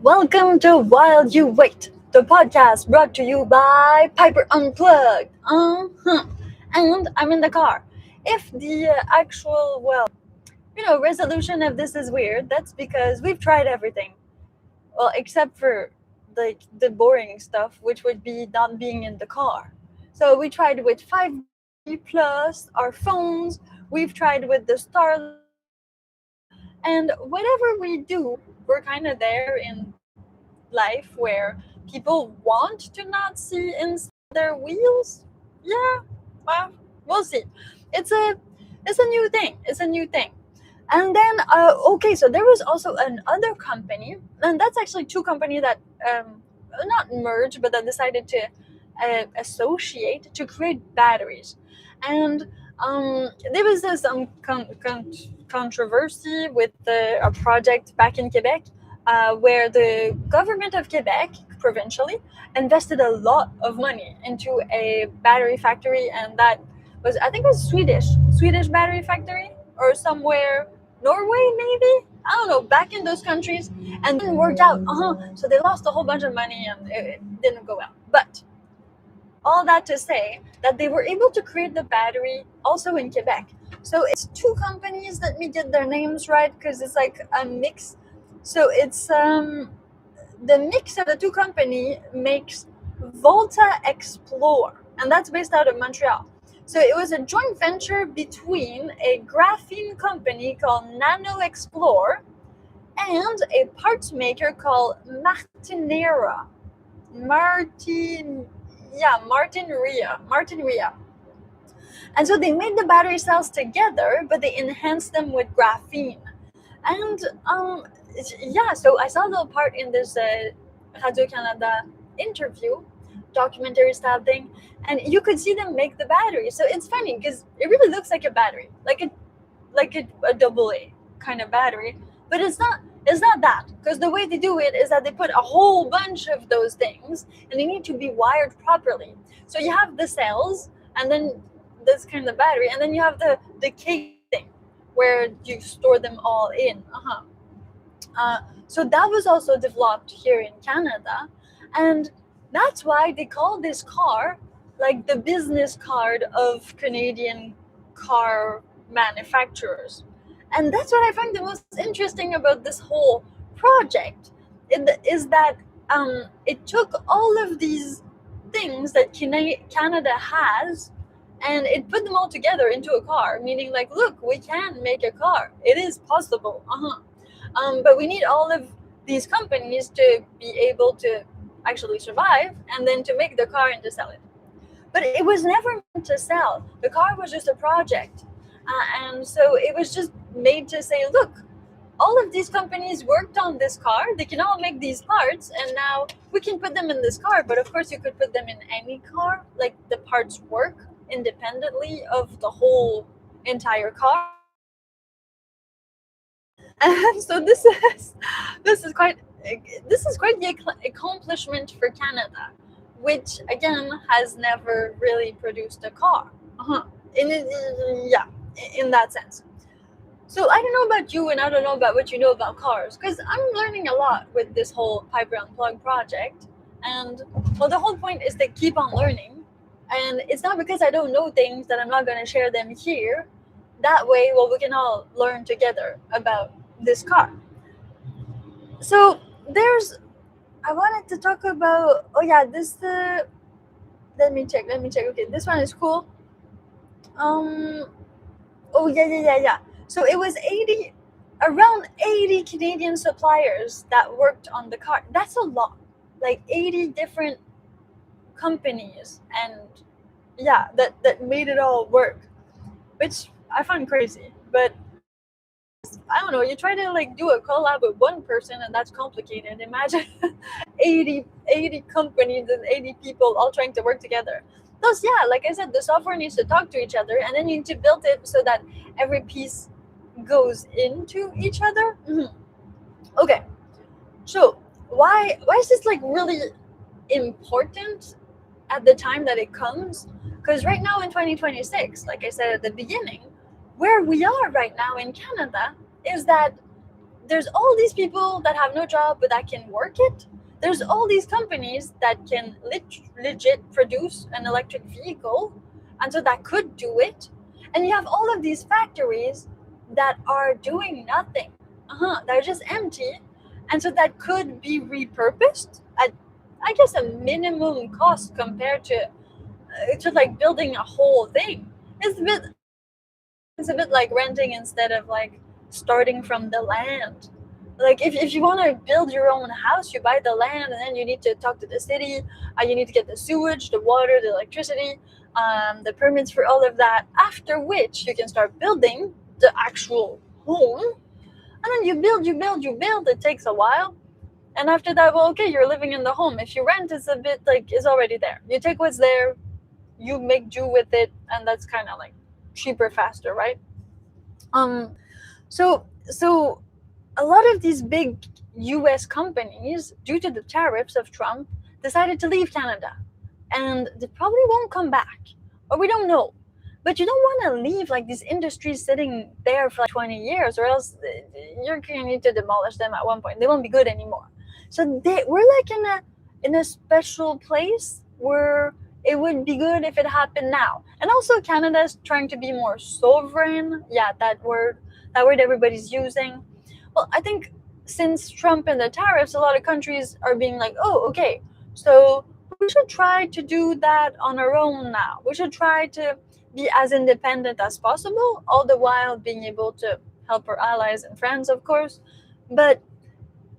Welcome to While You Wait, the podcast brought to you by Piper Unplugged. And I'm in the car. If the resolution of this is weird, that's because we've tried everything. Well, except for like the boring stuff, which would be not being in the car. So we tried with 5G plus our phones. We've tried with the star, and whatever we do, we're kind of there in life where people want to not see inside their wheels. Yeah, well, we'll see. It's a it's a new thing. It's a new thing. And then okay, so there was also another company, and that's actually two companies that not merged, but that decided to associate to create batteries. And there was this controversy with a project back in Quebec, where the government of Quebec, provincially, invested a lot of money into a battery factory, and that was, I think, it was Swedish battery factory, or somewhere Norway, maybe, I don't know, back in those countries, and then worked out. So they lost a whole bunch of money, and it didn't go well. But all that to say that they were able to create the battery also in Quebec. So it's two companies. Let me get their names right, because it's like a mix. So it's the mix of the two companies makes VoltaXplore, and that's based out of Montreal. So it was a joint venture between a graphene company called NanoXplore and a parts maker called Martinera. Martinrea. And so they made the battery cells together, but they enhanced them with graphene. And so I saw a little part in this Radio Canada interview, documentary style thing, and you could see them make the battery. So it's funny because it really looks like a battery, like a double A kind of battery, but it's not that, because the way they do it is that they put a whole bunch of those things and they need to be wired properly. So you have the cells, and then this kind of battery, and then you have the casing where you store them all in. So that was also developed here in Canada, and that's why they call this car like the business card of Canadian car manufacturers. And that's what I find the most interesting about this whole project, is that it took all of these things that Canada has, and it put them all together into a car, meaning like, look, we can make a car. It is possible. But we need all of these companies to be able to actually survive, and then to make the car and to sell it. But it was never meant to sell. The car was just a project. And so it was just made to say, look, all of these companies worked on this car. They can all make these parts, and now we can put them in this car. But of course, you could put them in any car. Like, the parts work independently of the whole entire car. And so this is quite the accomplishment for Canada, which again has never really produced a car. In that sense. So I don't know about you, and I don't know about what you know about cars, because I'm learning a lot with this whole Piper Unplugged project. And well, the whole point is to keep on learning, and it's not because I don't know things that I'm not going to share them here. That way, well, we can all learn together about this car. So I wanted to talk about, let me check. Okay, this one is cool. So it was around 80 Canadian suppliers that worked on the car. That's a lot, like 80 different companies, and that made it all work, which I find crazy. But I don't know, you try to like do a collab with one person, and that's complicated. Imagine 80 companies and 80 people all trying to work together. Plus, like I said, the software needs to talk to each other, and then you need to build it so that every piece goes into each other. Okay, so why is this like really important at the time that it comes? Because right now in 2026, like I said at the beginning, where we are right now in Canada is that there's all these people that have no job but that can work it. There's all these companies that can legit produce an electric vehicle, and so that could do it. And you have all of these factories that are doing nothing. They're just empty, and so that could be repurposed at, I guess, a minimum cost compared to like building a whole thing. It's a bit like renting instead of like starting from the land. Like if you want to build your own house, you buy the land, and then you need to talk to the city. You need to get the sewage, the water, the electricity, the permits for all of that. After which you can start building the actual home, and then you build. It takes a while, and after that, well, okay, you're living in the home. If you rent, it's a bit like it's already there. You take what's there, you make do with it, and that's kind of like cheaper, faster, right? So a lot of these big US companies, due to the tariffs of Trump, decided to leave Canada. And they probably won't come back. Or we don't know. But you don't want to leave like these industries sitting there for like 20 years, or else you're going to need to demolish them at one point. They won't be good anymore. So we're like in a special place where it would be good if it happened now. And also Canada is trying to be more sovereign. Yeah, that word everybody's using. Well, I think since Trump and the tariffs, a lot of countries are being like, oh, okay, so we should try to do that on our own now. We should try to be as independent as possible, all the while being able to help our allies and friends, of course. But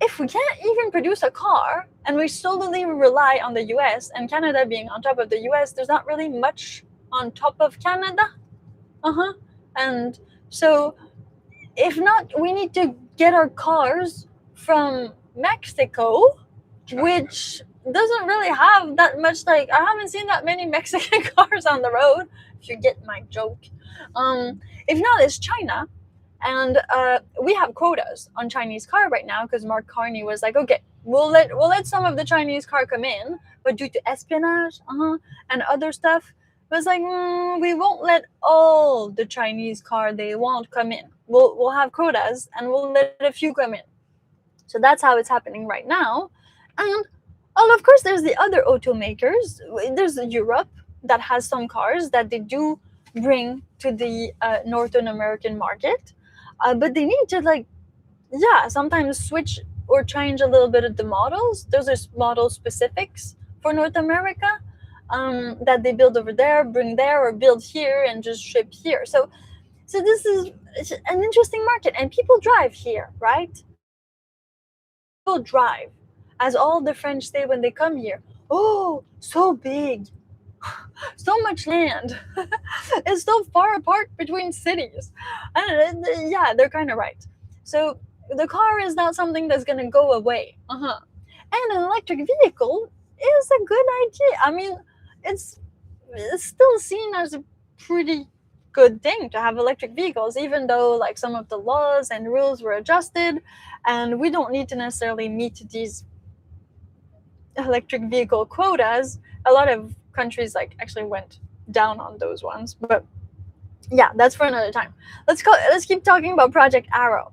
if we can't even produce a car and we solely rely on the US, and Canada being on top of the US, there's not really much on top of Canada. And so if not, we need to get our cars from Mexico, which doesn't really have that much, like, I haven't seen that many Mexican cars on the road, if you get my joke. If not, it's China. And we have quotas on Chinese car right now because Mark Carney was like, okay, we'll let some of the Chinese car come in, but due to espionage and other stuff, it was like, we won't let all the Chinese car they want come in. We'll have quotas and we'll let a few come in. So that's how it's happening right now. And of course, there's the other automakers. There's Europe that has some cars that they do bring to the Northern American market. But they need to sometimes switch or change a little bit of the models. Those are model specifics for North America that they build over there, bring there, or build here and just ship here. So this is an interesting market, and people drive here, right? People drive, as all the French say when they come here. Oh, so big. So much land. It's so far apart between cities. And yeah, they're kind of right. So the car is not something that's going to go away. And an electric vehicle is a good idea. I mean, it's still seen as a pretty good thing to have electric vehicles, even though like some of the laws and rules were adjusted, and we don't need to necessarily meet these electric vehicle quotas. A lot of countries actually went down on those ones, but yeah, that's for another time. Let's keep talking about Project Arrow.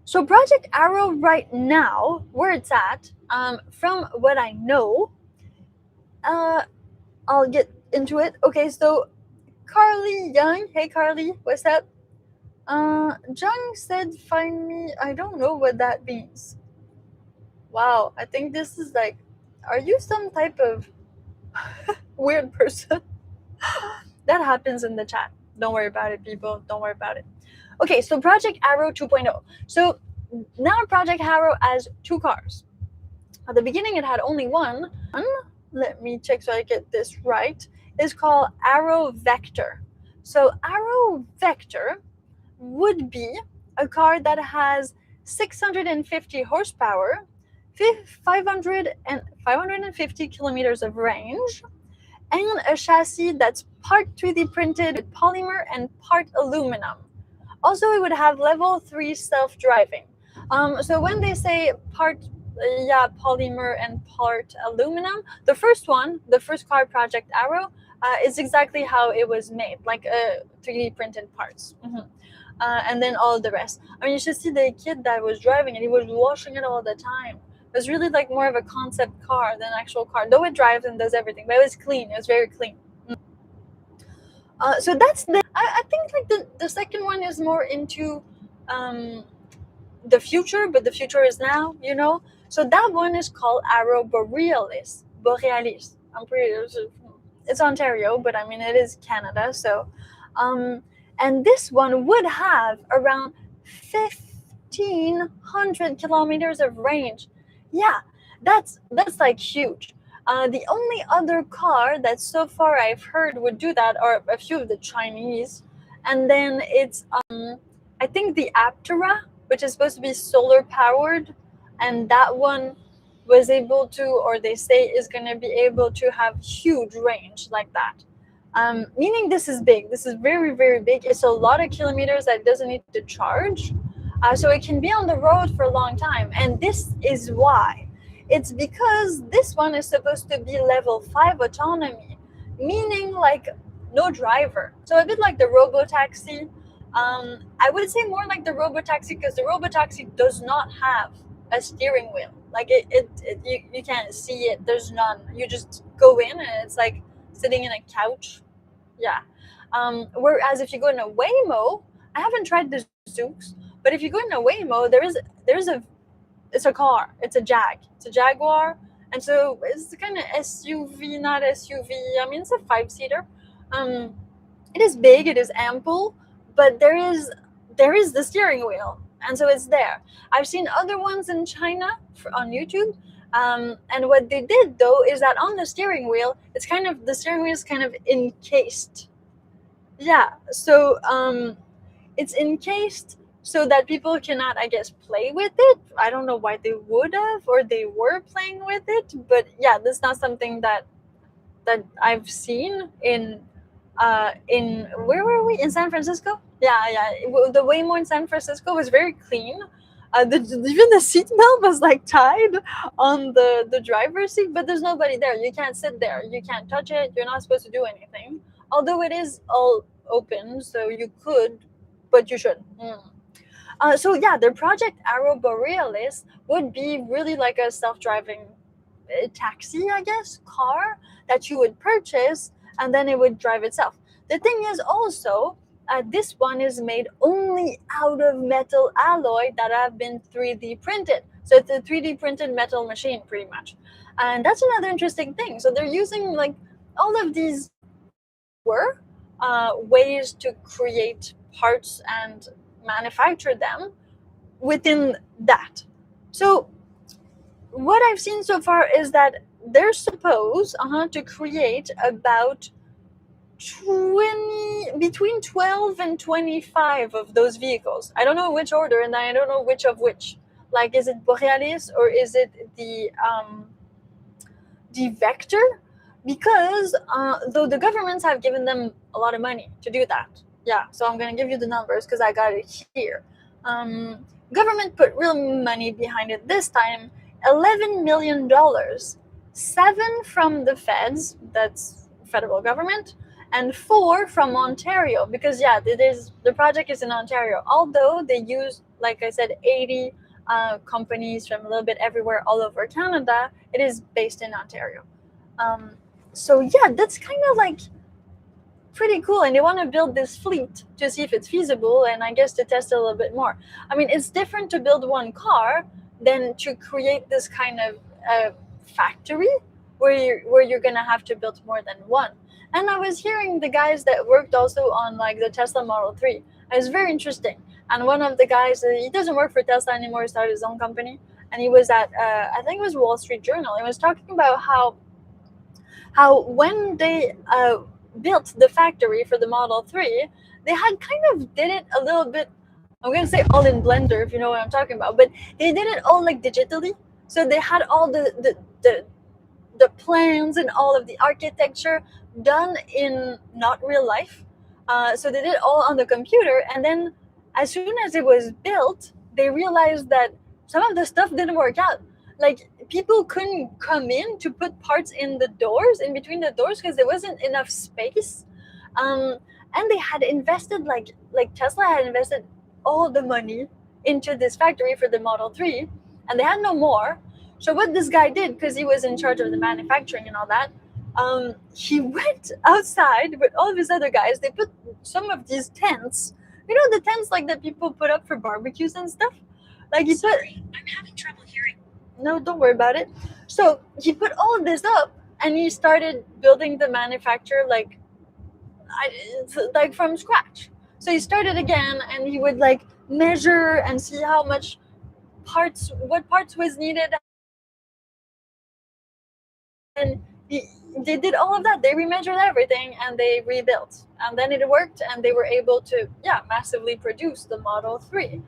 So Project Arrow right now, where it's at, from what I know, I'll get into it. Okay, so Carly Young, hey Carly, what's up? Jung said find me. I don't know what that means. Wow, I think this is like, are you some type of weird person? That happens in the chat. Don't worry about it, people. Don't worry about it. Okay, so Project Arrow 2.0. So now Project Arrow has 2 cars. At the beginning, it had only one. Let me check so I get this right. It's called Arrow Vector. So Arrow Vector would be a car that has 650 horsepower, 550 kilometers of range, and a chassis that's part 3D printed with polymer and part aluminum. Also, it would have level 3 self-driving. So when they say part polymer and part aluminum, the first car, Project Arrow, is exactly how it was made, like 3D printed parts. and then all the rest. I mean, you should see the kid that was driving it. He was washing it all the time. It was really like more of a concept car than an actual car, though it drives and does everything. But it was clean. It was very clean. So that's I think like the second one is more into the future, but the future is now, you know. So that one is called Borealis. Borealis. I'm pretty. It's Ontario, but I mean it is Canada. So, and this one would have around 1,500 kilometers of range. Yeah, that's like huge. The only other car that so far I've heard would do that are a few of the Chinese, and then it's I think the Aptera, which is supposed to be solar powered, and that one was able to, or they say is going to be able to have huge range like that. Meaning this is big. This is very, very big. It's a lot of kilometers that it doesn't need to charge. So it can be on the road for a long time. And this is why. It's because this one is supposed to be level 5 autonomy, meaning like no driver. So a bit like the robotaxi. I would say more like the robotaxi, because the robotaxi does not have a steering wheel. Like you can't see it. There's none. You just go in and it's like sitting in a couch. Yeah. Whereas if you go in a Waymo, I haven't tried the Zoox, but if you go in a Waymo, it's a car. It's a Jaguar, and so it's kind of SUV, not SUV. I mean, it's a 5-seater. It is big. It is ample, but there is the steering wheel, and so it's there. I've seen other ones in China on YouTube, and what they did though is that on the steering wheel, the steering wheel is kind of encased. Yeah, so it's encased so that people cannot, I guess, play with it. I don't know why they would have, or they were playing with it, but yeah, that's not something that I've seen in where were we, in San Francisco? Yeah. The Waymo in San Francisco was very clean. Even the seatbelt was like tied on the driver's seat, but there's nobody there. You can't sit there. You can't touch it. You're not supposed to do anything. Although it is all open, so you could, but you shouldn't. So yeah, their project Borealis would be really like a self-driving taxi, I guess, car that you would purchase, and then it would drive itself. The thing is also, this one is made only out of metal alloy that have been 3D printed. So it's a 3D printed metal machine, pretty much. And that's another interesting thing. So they're using like all of these ways to create parts and manufacture them within that. So what I've seen so far is that they're supposed to create about between 12 and 25 of those vehicles. I don't know which order, and I don't know which of which. Like, is it Borealis or is it the Vector? Because though the governments have given them a lot of money to do that. Yeah, so I'm going to give you the numbers because I got it here. Government put real money behind it this time, $11 million. 7 from the feds, that's federal government, and 4 from Ontario, because yeah, the project is in Ontario. Although they use, like I said, 80 companies from a little bit everywhere all over Canada, it is based in Ontario. So yeah, that's kind of like pretty cool, and they want to build this fleet to see if it's feasible, and I guess to test it a little bit more. I mean, it's different to build one car than to create this kind of factory where you're gonna have to build more than one. And I was hearing the guys that worked also on like the Tesla Model 3. It was very interesting. And one of the guys, he doesn't work for Tesla anymore, he started his own company, and he was at I think it was Wall Street Journal. He was talking about how when they built the factory for the Model 3, they had kind of did it a little bit, I'm going to say all in Blender, if you know what I'm talking about, but they did it all like digitally. So they had all the plans and all of the architecture done in not real life. So they did it all on the computer, and then as soon as it was built, they realized that some of the stuff didn't work out. Like, people couldn't come in to put parts in the doors, in between the doors, because there wasn't enough space. and they had invested like Tesla had invested all the money into this factory for the Model 3, and they had no more. So what this guy did, because he was in charge of the manufacturing and all that, he went outside with all of his other guys. They put some of these tents, the tents like that people put up for barbecues and stuff. Like Sorry, I'm having trouble hearing. No, don't worry about it. So he put all of this up, and he started building the manufacturer like from scratch. So he started again, and he would like measure and see how much what parts was needed, and they did all of that. They remeasured everything and they rebuilt, and then it worked, and they were able to massively produce the Model 3.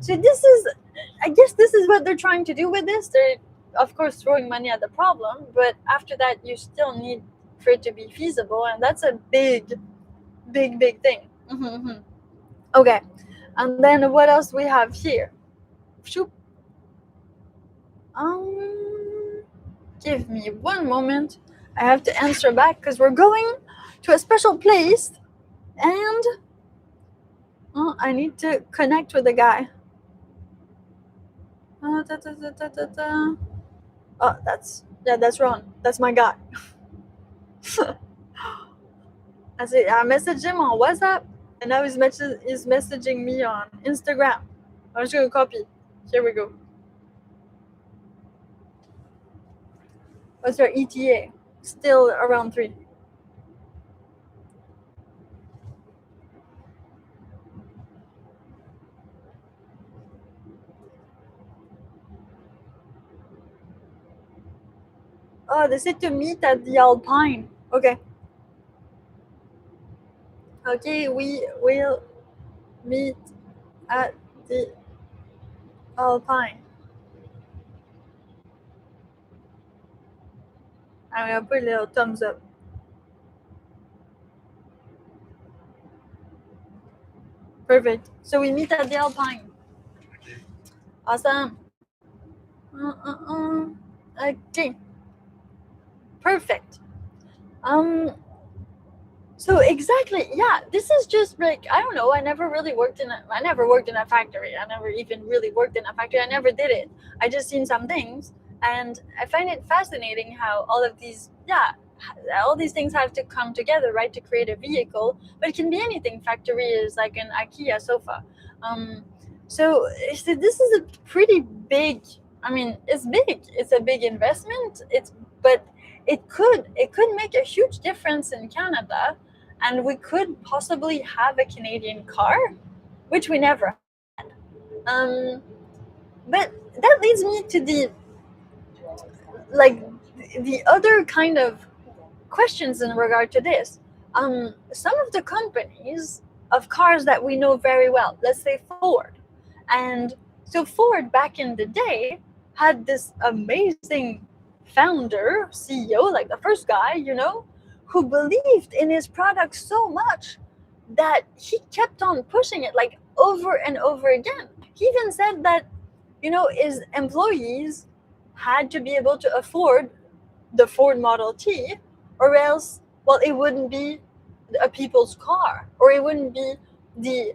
So I guess this is what they're trying to do with this. They're of course throwing money at the problem, but after that you still need for it to be feasible, and that's a big thing. Okay, and then what else we have here? Shoop. Give me one moment. I have to answer back because we're going to a special place, and I need to connect with the guy. Oh, that's Ron. That's my guy. I messaged him on WhatsApp, and now he's messaging me on Instagram. I'm just gonna copy. Here we go. What's your ETA? Still around 3. Oh, they said to meet at the Alpine. Okay. Okay, we will meet at the Alpine. I'm gonna put a little thumbs up. Perfect. So we meet at the Alpine. Awesome. Okay. Perfect. So exactly, this is just like, I don't know, I never worked in a factory. I never even really worked in a factory. I never did it. I just seen some things, and I find it fascinating how all these things have to come together, right, to create a vehicle. But it can be anything. Factory is like an IKEA sofa. So this is a pretty big, it's big. It's a big investment. But it could make a huge difference in Canada, and we could possibly have a Canadian car, which we never had. But that leads me to the other kind of questions in regard to this. Some of the companies of cars that we know very well, let's say Ford. And so Ford back in the day had this amazing founder, CEO, like the first guy, who believed in his product so much that he kept on pushing it like over and over again. He even said that, his employees had to be able to afford the Ford Model T, or else, it wouldn't be a people's car, or it wouldn't be the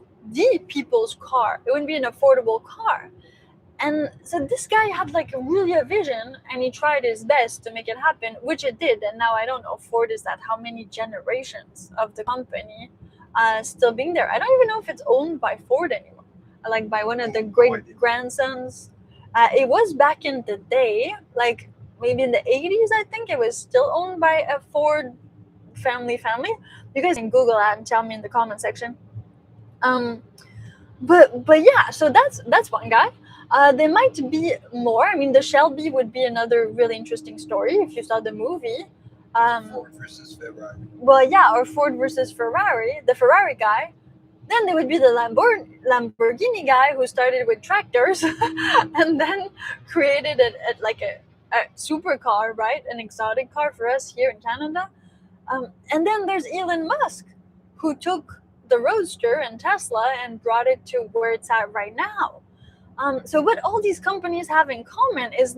people's car. It wouldn't be an affordable car. And so this guy had like really a vision, and he tried his best to make it happen, which it did. And now I don't know, Ford is at how many generations of the company still being there. I don't even know if it's owned by Ford anymore, like by one of the great grandsons. It was back in the day, like maybe in the 80s, I think it was still owned by a Ford family. You guys can Google that and tell me in the comment section. But yeah, so that's one guy. There might be more. The Shelby would be another really interesting story if you saw the movie. Ford versus Ferrari. Well, yeah, or Ford versus Ferrari, the Ferrari guy. Then there would be the Lamborghini guy who started with tractors and then created a supercar, right? An exotic car for us here in Canada. And then there's Elon Musk, who took the Roadster and Tesla and brought it to where it's at right now. So what all these companies have in common is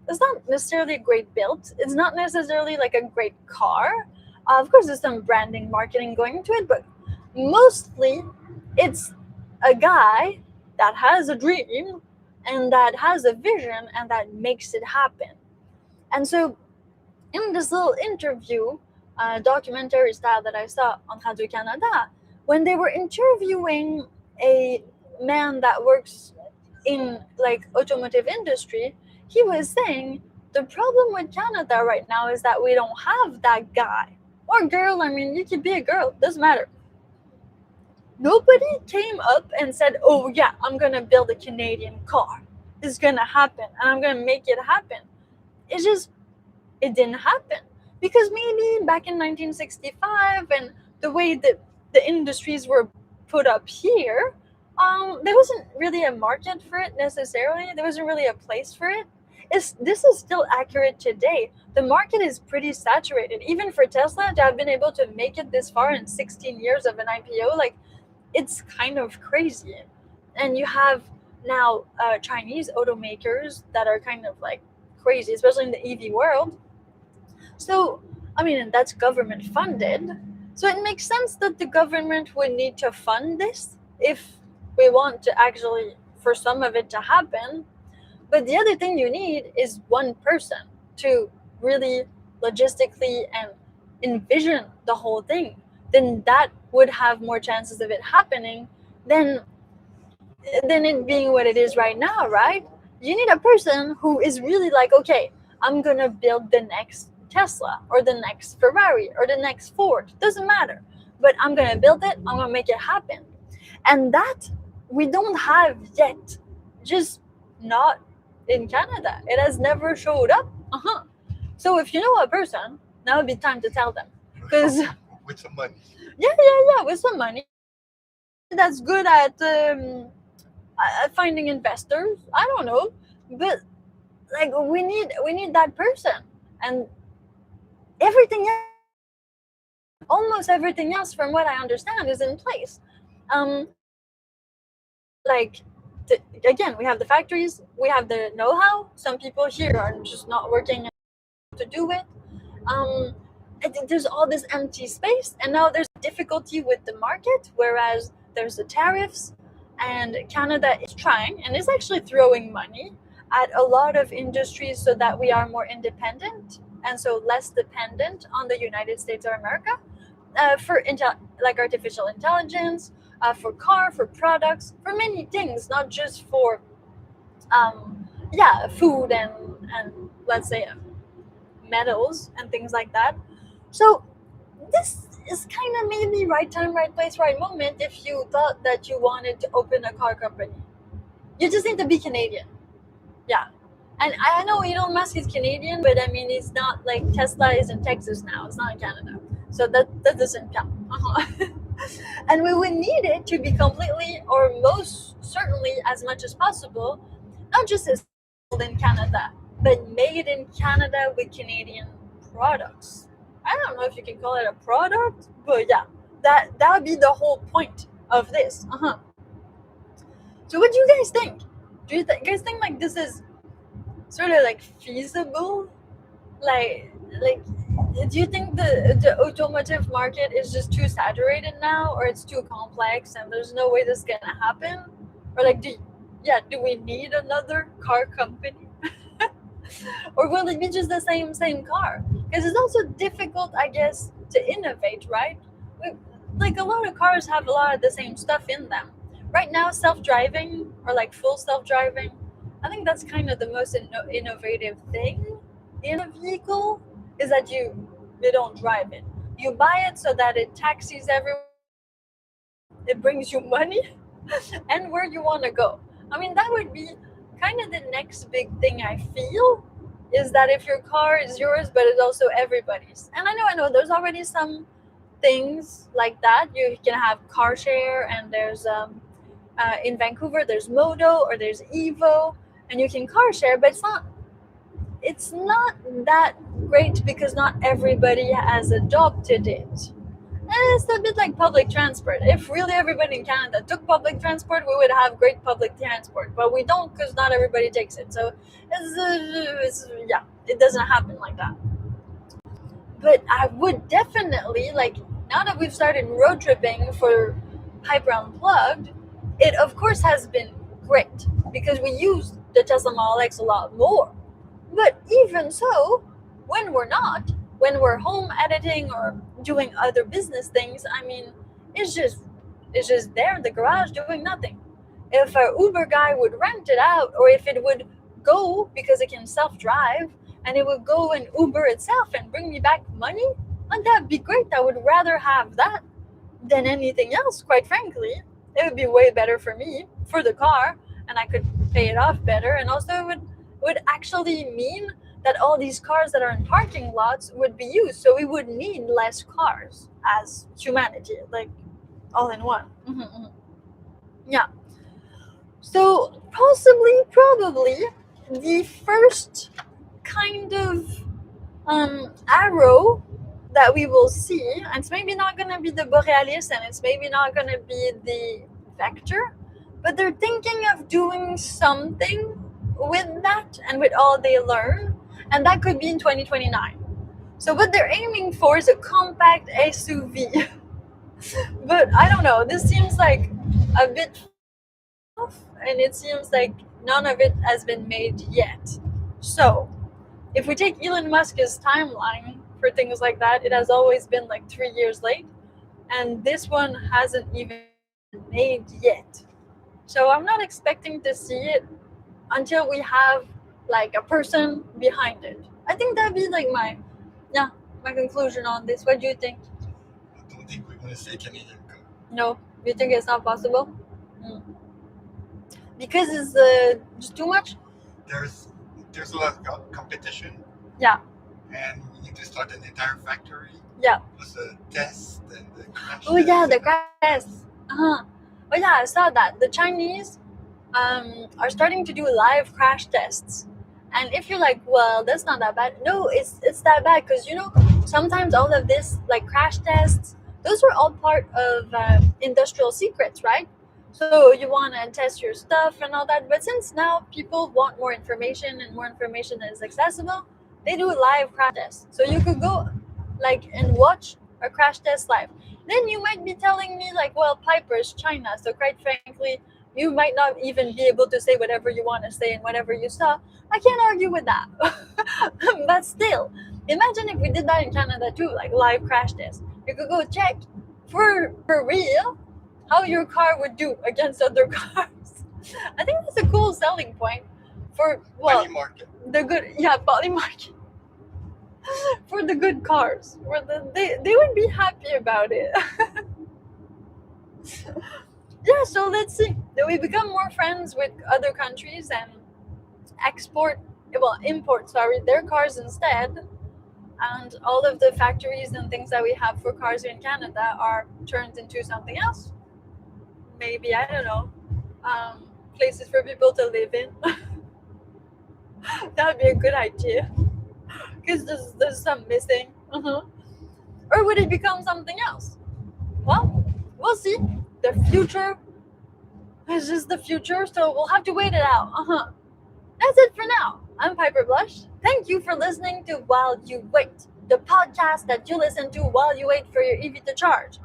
it's not necessarily a great build. It's not necessarily like a great car. Of course, there's some branding, marketing going into it, but mostly it's a guy that has a dream and that has a vision and that makes it happen. And so, in this little interview, documentary style that I saw on Radio Canada, when they were interviewing a man that works in like automotive industry, he was saying the problem with Canada right now is that we don't have that guy or girl. I mean, you could be a girl, doesn't matter. Nobody came up and said, "Oh yeah, I'm gonna build a Canadian car. It's gonna happen, and I'm gonna make it happen." It just it didn't happen because maybe back in 1965 and the way that the industries were put up here, there wasn't really a market for it necessarily. There wasn't really a place for it. This is still accurate today. The market is pretty saturated. Even for Tesla to have been able to make it this far in 16 years of an IPO, like it's kind of crazy. And you have now Chinese automakers that are kind of like crazy, especially in the EV world. So, I mean, that's government funded. So it makes sense that the government would need to fund this if we want to actually, for some of it to happen. But the other thing you need is one person to really logistically and envision the whole thing. Then that would have more chances of it happening than it being what it is right now, right? You need a person who is really like, okay, I'm gonna build the next Tesla or the next Ferrari or the next Ford. Doesn't matter. But I'm gonna build it, I'm gonna make it happen. And that we don't have yet. Just not in Canada. It has never showed up. So if you know a person, now would be time to tell them. Because With some money. yeah, with some money that's good at finding investors. I don't know, but like we need that person, and everything else, almost everything else, from what I understand, is in place. Like again, we have the factories, we have the know-how. Some people here are just not working to do it. There's all this empty space, and now there's difficulty with the market, whereas there's the tariffs, and Canada is trying and is actually throwing money at a lot of industries so that we are more independent and so less dependent on the United States of America for like artificial intelligence, for products, for many things, not just for food and let's say metals and things like that. So this is kind of maybe right time, right place, right moment if you thought that you wanted to open a car company. You just need to be Canadian. Yeah. And I know Elon Musk is Canadian, but I mean, it's not like Tesla is in Texas now. It's not in Canada. So that doesn't count. And we would need it to be completely, or most certainly as much as possible, not just as in Canada, but made in Canada with Canadian products. I don't know if you can call it a product, but yeah, that would be the whole point of this. So what do you guys think? Do you guys think like this is sort of like feasible? Like do you think the automotive market is just too saturated now, or it's too complex and there's no way this is gonna happen? Or like do we need another car company? Or will it be just the same car? Because it's also difficult, I guess, to innovate, right? Like a lot of cars have a lot of the same stuff in them. Right now, self-driving or like full self-driving, I think that's kind of the most innovative thing in a vehicle, is that you don't drive it. You buy it so that it taxis everywhere. It brings you money and where you want to go. I mean, that would be kind of the next big thing, I feel, is that if your car is yours, but it's also everybody's. And I know there's already some things like that. You can have car share, and there's in Vancouver there's Modo or there's Evo, and you can car share, but it's not that great because not everybody has adopted it. And it's a bit like public transport. If really everybody in Canada took public transport, we would have great public transport. But we don't, because not everybody takes it. So it doesn't happen like that. But I would definitely, like, now that we've started road tripping for Hyper Unplugged, it of course has been great because we use the Tesla Model X a lot more. But even so, when we're not, when we're home editing or doing other business things, I mean, it's just there in the garage doing nothing. If a Uber guy would rent it out, or if it would go because it can self-drive and it would go and Uber itself and bring me back money, and that'd be great. I would rather have that than anything else, quite frankly. It would be way better for me, for the car, and I could pay it off better. And also it would actually mean that all these cars that are in parking lots would be used. So we would need less cars as humanity, like all in one. Yeah. So probably the first kind of arrow that we will see, and it's maybe not going to be the Borealis and it's maybe not going to be the Vector, but they're thinking of doing something with that and with all they learn, and that could be in 2029. So what they're aiming for is a compact SUV. But I don't know, this seems like a bit off, and it seems like none of it has been made yet. So if we take Elon Musk's timeline for things like that, it has always been like 3 years late, and this one hasn't even been made yet. So I'm not expecting to see it until we have like a person behind it. I think that'd be like my conclusion on this. What do you think? I don't think we're going to see Canadian car. No, you think it's not possible? Because it's just too much? There's a lot of competition. Yeah. And we need to start an entire factory. Yeah. Plus a test and the crash Oh yeah, test. the crash tests. Oh yeah, I saw that. The Chinese are starting to do live crash tests. And if you're like, well, that's not that bad. No, it's that bad because, you know, sometimes all of this, like crash tests, those were all part of industrial secrets, right? So you want to test your stuff and all that. But since now people want more information and more information that is accessible, they do live crash tests. So you could go like and watch a crash test live. Then you might be telling me like, well, Piper's China. So quite frankly, you might not even be able to say whatever you want to say and whatever you saw. I can't argue with that. But still, imagine if we did that in Canada too, like live crash tests. You could go check for real how your car would do against other cars. I think that's a cool selling point for, well, market. the good, yeah, poly market. For the good cars, where they would be happy about it. Yeah, so let's see. Do we become more friends with other countries and import their cars instead, and all of the factories and things that we have for cars in Canada are turned into something else? Maybe, I don't know, places for people to live in. That would be a good idea, because there's some missing. Or would it become something else? Well, we'll see. The future is just the future, so we'll have to wait it out. That's it for now. I'm Piper Blush. Thank you for listening to While You Wait, the podcast that you listen to while you wait for your EV to charge.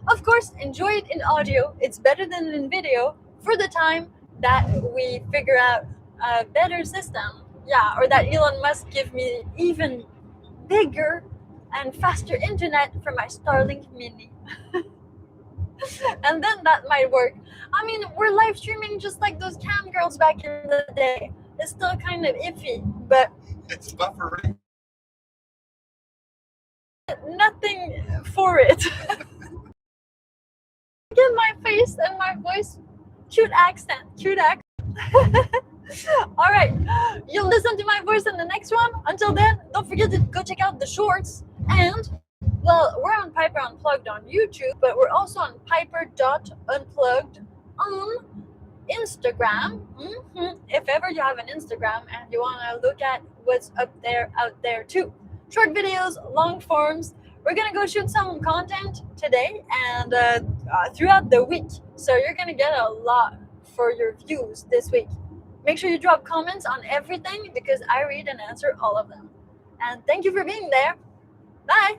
Of course, enjoy it in audio. It's better than in video for the time that we figure out a better system. Yeah, or that Elon Musk give me even bigger and faster internet for my Starlink Mini. And then that might work. I mean, we're live streaming just like those cam girls back in the day. It's still kind of iffy, but It's buffering. nothing for it. Get my face and my voice. Cute accent. All right, you'll listen to my voice in the next one. Until then, don't forget to go check out the shorts. And, well, we're on Piper Unplugged on YouTube, but we're also on piper.unplugged on Instagram. If ever you have an Instagram and you want to look at what's out there too. Short videos, long forms. We're going to go shoot some content today and throughout the week. So you're going to get a lot for your views this week. Make sure you drop comments on everything because I read and answer all of them. And thank you for being there. Bye.